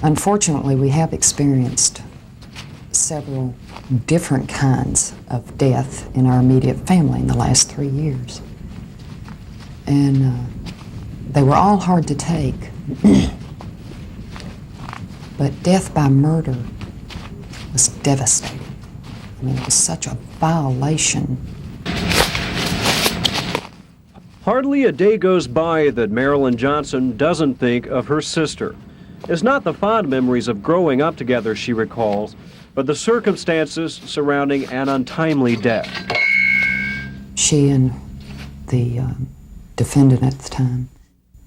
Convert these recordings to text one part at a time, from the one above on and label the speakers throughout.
Speaker 1: Unfortunately, we have experienced several different kinds of death in our immediate family in the last 3 years. And they were all hard to take. But death by murder was devastating. I mean, it was such a violation.
Speaker 2: Hardly a day goes by that Marilyn Johnson doesn't think of her sister. It's not the fond memories of growing up together she recalls, but the circumstances surrounding an untimely death.
Speaker 1: She and the defendant at the time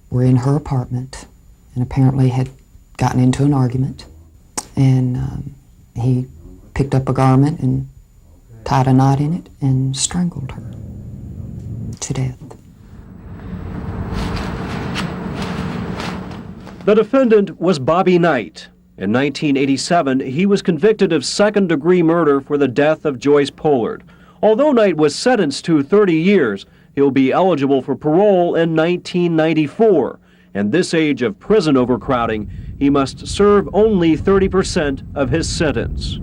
Speaker 1: were in her apartment and apparently had gotten into an argument, and he picked up a garment and tied a knot in it and strangled her to death.
Speaker 2: The defendant was Bobby Knight. In 1987, he was convicted of second-degree murder for the death of Joyce Pollard. Although Knight was sentenced to 30 years, he'll be eligible for parole in 1994. And this age of prison overcrowding, he must serve only 30% of his sentence.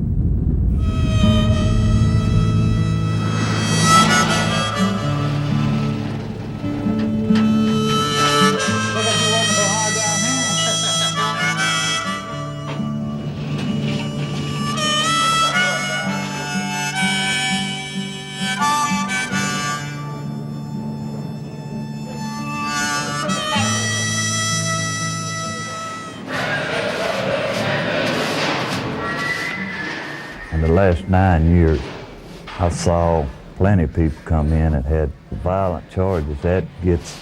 Speaker 3: In the last 9 years, I saw plenty of people come in and had violent charges. That gets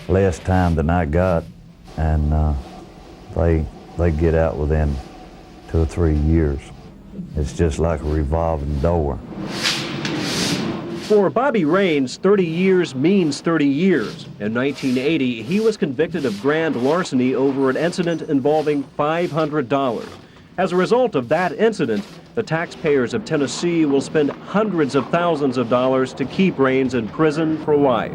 Speaker 3: less time than I got, and they get out within 2 or 3 years. It's just like a revolving door.
Speaker 2: For Bobby Raines, 30 years means 30 years. In 1980, he was convicted of grand larceny over an incident involving $500. As a result of that incident, the taxpayers of Tennessee will spend hundreds of thousands of dollars to keep Raines in prison for life.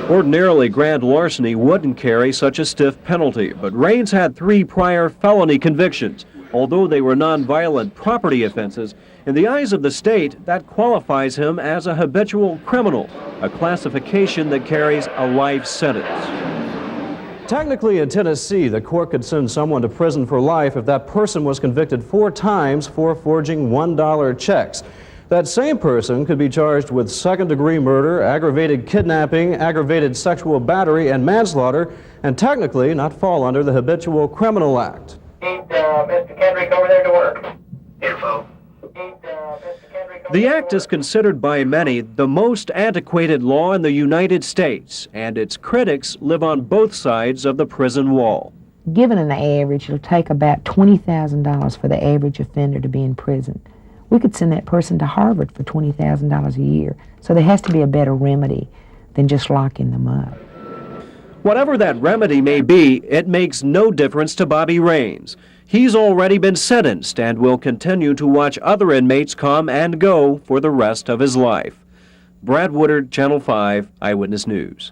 Speaker 2: Ordinarily, grand larceny wouldn't carry such a stiff penalty, but Raines had 3 prior felony convictions. Although they were nonviolent property offenses, in the eyes of the state, that qualifies him as a habitual criminal, a classification that carries a life sentence. Technically, in Tennessee, the court could send someone to prison for life if that person was convicted 4 times for forging $1 checks. That same person could be charged with second-degree murder, aggravated kidnapping, aggravated sexual battery, and manslaughter, and technically not fall under the Habitual Criminal Act.
Speaker 4: Mr. Kendrick over there to work. Info.
Speaker 2: The act is considered by many the most antiquated law in the United States, and its critics live on both sides of the prison wall.
Speaker 5: Given an average, it'll take about $20,000 for the average offender to be in prison. We could send that person to Harvard for $20,000 a year. So there has to be a better remedy than just locking them up.
Speaker 2: Whatever that remedy may be, it makes no difference to Bobby Raines. He's already been sentenced and will continue to watch other inmates come and go for the rest of his life. Brad Woodard, Channel 5 Eyewitness News.